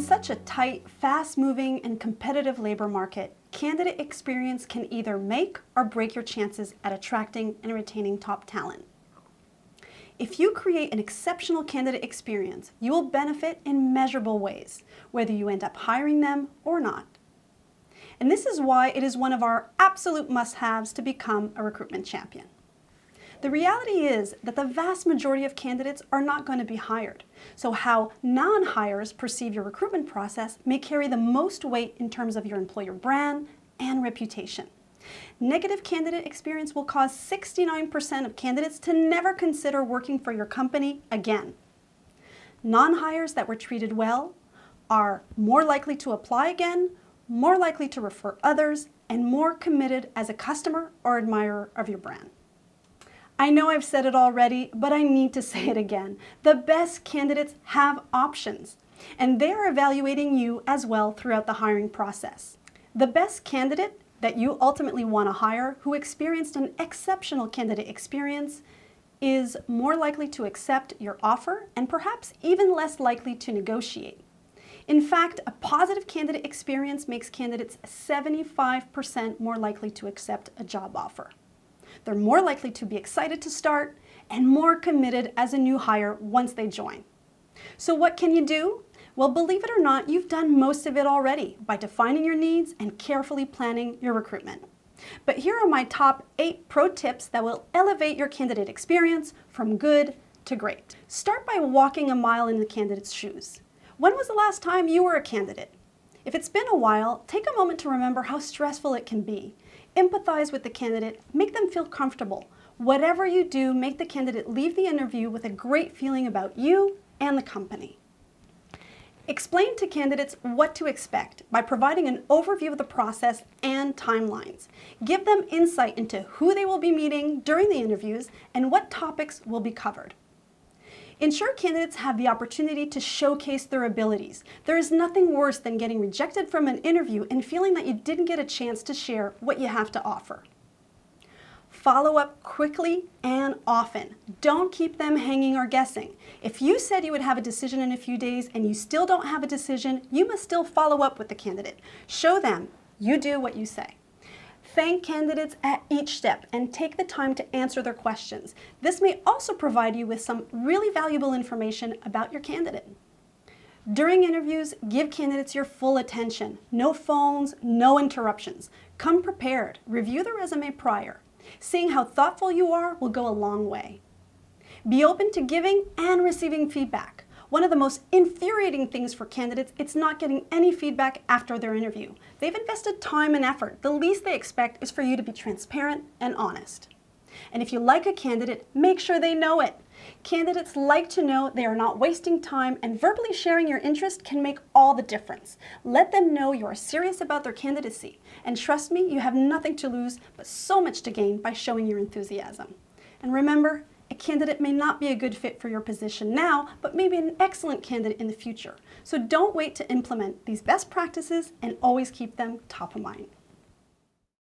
In such a tight, fast-moving, and competitive labor market, candidate experience can either make or break your chances at attracting and retaining top talent. If you create an exceptional candidate experience, you will benefit in measurable ways, whether you end up hiring them or not. And this is why it is one of our absolute must-haves to become a recruitment champion. The reality is that the vast majority of candidates are not going to be hired. So how non-hires perceive your recruitment process may carry the most weight in terms of your employer brand and reputation. Negative candidate experience will cause 69% of candidates to never consider working for your company again. Non-hires that were treated well are more likely to apply again, more likely to refer others, and more committed as a customer or admirer of your brand. I know I've said it already, but I need to say it again. The best candidates have options, and they are evaluating you as well throughout the hiring process. The best candidate that you ultimately want to hire who experienced an exceptional candidate experience is more likely to accept your offer and perhaps even less likely to negotiate. In fact, a positive candidate experience makes candidates 75% more likely to accept a job offer. They're more likely to be excited to start and more committed as a new hire once they join. So what can you do? Well, believe it or not, you've done most of it already by defining your needs and carefully planning your recruitment. But here are my top 8 pro tips that will elevate your candidate experience from good to great. Start by walking a mile in the candidate's shoes. When was the last time you were a candidate? If it's been a while, take a moment to remember how stressful it can be. Empathize with the candidate, make them feel comfortable. Whatever you do, make the candidate leave the interview with a great feeling about you and the company. Explain to candidates what to expect by providing an overview of the process and timelines. Give them insight into who they will be meeting during the interviews and what topics will be covered. Ensure candidates have the opportunity to showcase their abilities. There is nothing worse than getting rejected from an interview and feeling that you didn't get a chance to share what you have to offer. Follow up quickly and often. Don't keep them hanging or guessing. If you said you would have a decision in a few days and you still don't have a decision, you must still follow up with the candidate. Show them you do what you say. Thank candidates at each step and take the time to answer their questions. This may also provide you with some really valuable information about your candidate. During interviews, give candidates your full attention. No phones, no interruptions. Come prepared. Review the resume prior. Seeing how thoughtful you are will go a long way. Be open to giving and receiving feedback. One of the most infuriating things for candidates is not getting any feedback after their interview. They've invested time and effort. The least they expect is for you to be transparent and honest. And if you like a candidate, make sure they know it. Candidates like to know they are not wasting time, and verbally sharing your interest can make all the difference. Let them know you are serious about their candidacy. And trust me, you have nothing to lose, but so much to gain by showing your enthusiasm. And remember, a candidate may not be a good fit for your position now, but maybe an excellent candidate in the future. So don't wait to implement these best practices and always keep them top of mind.